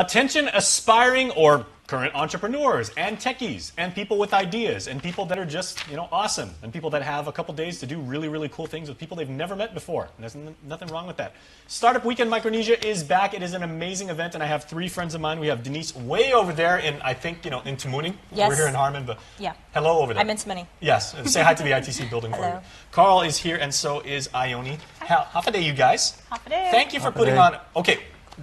Attention aspiring or current entrepreneurs and techies and people with ideas and people that are just, awesome and people that have a couple days to do really, really cool things with people they've never met before. And there's nothing wrong with that. Startup Weekend Micronesia is back. It is an amazing event, and I have three friends of mine. We have Denise way over there in, I think, in Tamuning. Yes. We're here in Harmon, but yeah. Hello over there. I'm in Tamuning. Yes. Say hi to the ITC building for you. Carl is here, and so is Ione. Half a day, you guys. Half a day. Thank you for putting on. Okay.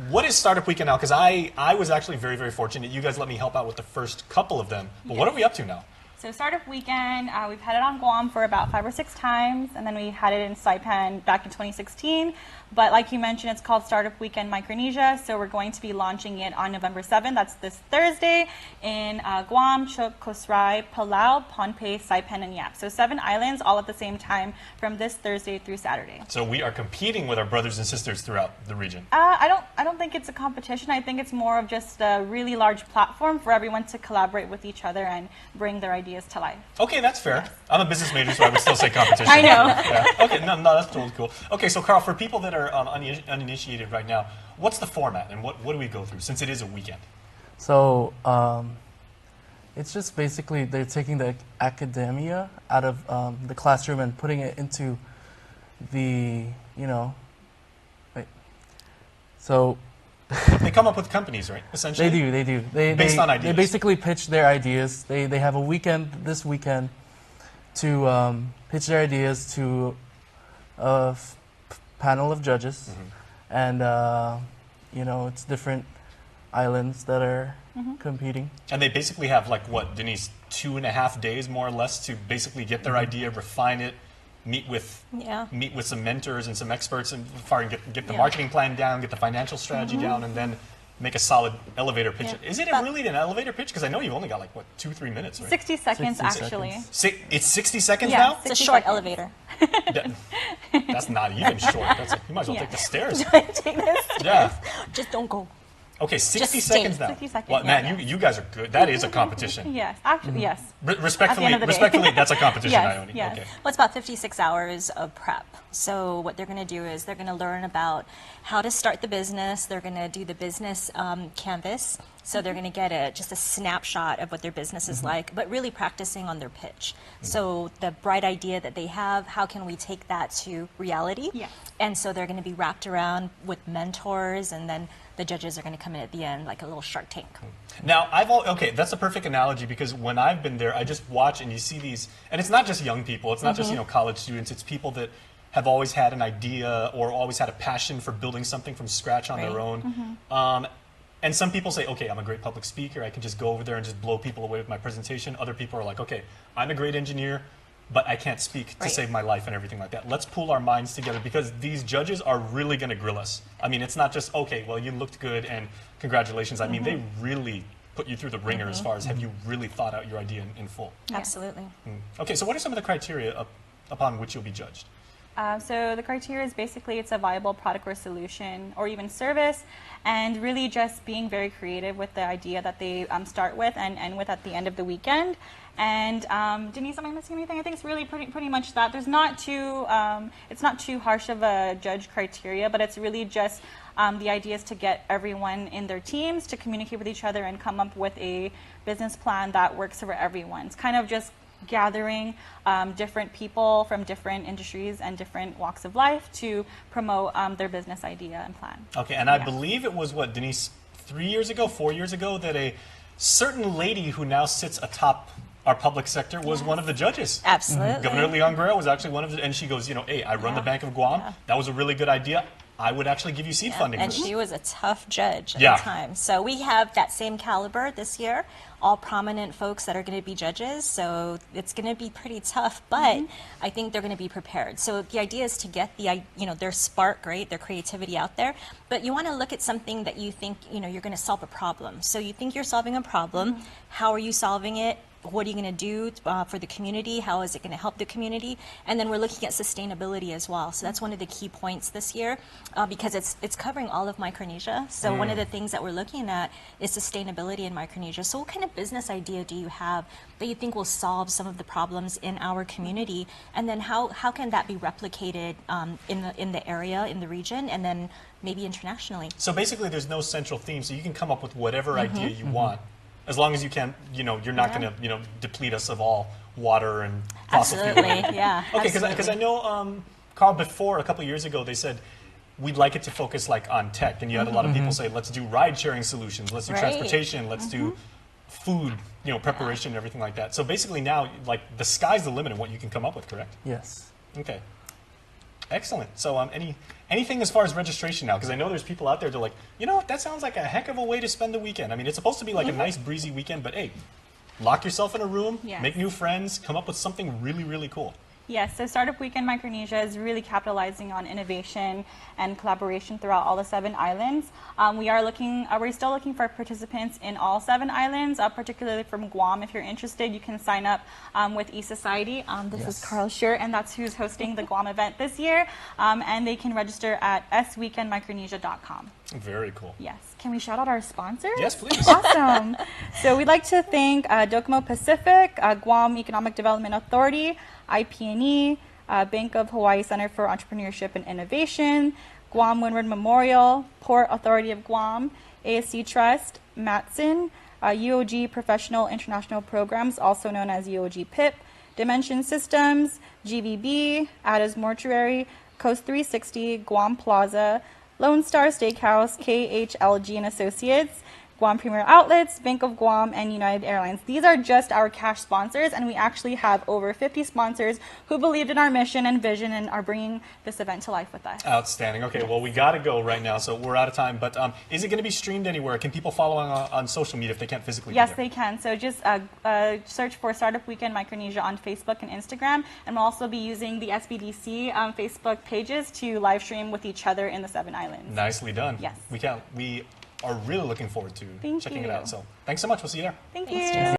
What is Startup Weekend now? Because I was actually very, very fortunate. You guys let me help out with the first couple of them. But what are we up to now? So Startup Weekend, we've had it on Guam for about 5 or 6 times, and then we had it in Saipan back in 2016. But like you mentioned, it's called Startup Weekend Micronesia, so we're going to be launching it on November 7th. That's this Thursday in Guam, Chuuk, Kos Rai, Palau, Pohnpei, Saipan, and Yap. So 7 islands all at the same time from this Thursday through Saturday. So we are competing with our brothers and sisters throughout the region. I don't think it's a competition. I think it's more of just a really large platform for everyone to collaborate with each other and bring their ideas to life. Okay, that's fair. Yes. I'm a business major, so I would still say competition. I know. Yeah. Okay, no, that's totally cool. Okay, so Carl, for people that are uninitiated right now, what's the format and what do we go through since it is a weekend? So it's just basically they're taking the academia out of the classroom and putting it into the, So they come up with companies, right? Essentially, they do. Based on ideas. They basically pitch their ideas. They have a weekend this weekend to pitch their ideas to a panel of judges, and it's different islands that are competing. And they basically have what, Denise, 2.5 days more or less to basically get their idea, refine it, meet with some mentors and some experts, and get the marketing plan down, get the financial strategy down, and then make a solid elevator pitch. Yeah. Is it really an elevator pitch? Because I know you've only got 2-3 minutes, right? 60 seconds, actually. It's 60 seconds now? It's a short elevator. That's not even short. You might as well take the stairs. Take the stairs. Yeah. Just don't go. Okay, 60 seconds now. 60 seconds. Well, man, you guys are good. That is a competition. Yes, actually, yes. Respectfully, that's a competition, Ione. Yes. Okay. Well, it's about 56 hours of prep. So what they're going to do is they're going to learn about how to start the business. They're going to do the business canvas. So they're going to get just a snapshot of what their business is like, but really practicing on their pitch. So the bright idea that they have, how can we take that to reality? Yeah. And so they're going to be wrapped around with mentors, and then the judges are going to come in at the end like a little Shark Tank. Now, okay, that's a perfect analogy, because when I've been there, I just watch and you see these, and it's not just young people, it's not just college students, it's people that have always had an idea or always had a passion for building something from scratch on their own. And some people say, okay, I'm a great public speaker, I can just go over there and just blow people away with my presentation. Other people are like, okay, I'm a great engineer, but I can't speak to save my life and everything like that. Let's pool our minds together, because these judges are really going to grill us. I mean, it's not just, okay, well, you looked good and congratulations. I mean, they really put you through the ringer as far as have you really thought out your idea in full. Absolutely. Okay, so what are some of the criteria upon which you'll be judged? So the criteria is basically it's a viable product or solution or even service, and really just being very creative with the idea that they start with and end with at the end of the weekend. And Denise, am I missing anything? I think it's really pretty much that. There's not too it's not too harsh of a judge criteria, but it's really just the idea is to get everyone in their teams to communicate with each other and come up with a business plan that works for everyone. It's kind of just gathering different people from different industries and different walks of life to promote their business idea and plan. Okay, and I believe it was, what, Denise, 4 years ago, that a certain lady who now sits atop our public sector was one of the judges. Absolutely. Governor Leon Guerrero was actually one of the, and she goes, hey, I run the Bank of Guam. That was a really good idea. I would actually give you seed funding. And she was a tough judge at the time. So we have that same caliber this year, all prominent folks that are going to be judges. So it's going to be pretty tough, but I think they're going to be prepared. So the idea is to get their spark, right, their creativity out there. But you want to look at something that you think, you're going to solve a problem. So you think you're solving a problem. How are you solving it? what are you going to do for the community? How is it going to help the community? And then we're looking at sustainability as well. So that's one of the key points this year because it's covering all of Micronesia. So one of the things that we're looking at is sustainability in Micronesia. So what kind of business idea do you have that you think will solve some of the problems in our community? And then how can that be replicated in the area, in the region, and then maybe internationally? So basically, there's no central theme, so you can come up with whatever idea you want, as long as you can. You're not going to deplete us of all water and fossil fuel. Absolutely, yeah. Okay, because I know, Carl, before a couple of years ago, they said we'd like it to focus like on tech, and you had a lot of people say, let's do ride-sharing solutions, let's do Right. transportation, let's do food, preparation, and everything like that. So basically, now like the sky's the limit of what you can come up with, correct? Yes. Okay. Excellent. So anything as far as registration now? Because I know there's people out there that are like, that sounds like a heck of a way to spend the weekend. I mean, it's supposed to be like a nice breezy weekend, but hey, lock yourself in a room, Yes. make new friends, come up with something really, really cool. Yes, so Startup Weekend Micronesia is really capitalizing on innovation and collaboration throughout all the 7 islands. We're still looking for participants in all 7 islands, particularly from Guam. If you're interested, you can sign up with eSociety. This is Carl's shirt, and that's who's hosting the Guam event this year. And they can register at sweekendmicronesia.com. Very cool. Yes. Can we shout out our sponsors? Yes, please. Awesome. So we'd like to thank Docomo Pacific, Guam Economic Development Authority, IP&E, Bank of Hawaii Center for Entrepreneurship and Innovation, Guam Windward Memorial, Port Authority of Guam, ASC Trust, Matson, UOG Professional International Programs, also known as UOG PIP, Dimension Systems, GVB, Ada's Mortuary, Coast 360, Guam Plaza, Lone Star Steakhouse, KHLG and Associates, Guam Premier Outlets, Bank of Guam, and United Airlines. These are just our cash sponsors, and we actually have over 50 sponsors who believed in our mission and vision and are bringing this event to life with us. Outstanding. Okay, well, we got to go right now, so we're out of time. But is it going to be streamed anywhere? Can people follow on social media if they can't physically Yes, be there? they can. So just search for Startup Weekend Micronesia on Facebook and Instagram, and we'll also be using the SBDC Facebook pages to live stream with each other in the 7 islands. Nicely done. Yes. We are really looking forward to Thank checking it you. out. So thanks so much. We'll see you there. Thank Thanks, you. Jen.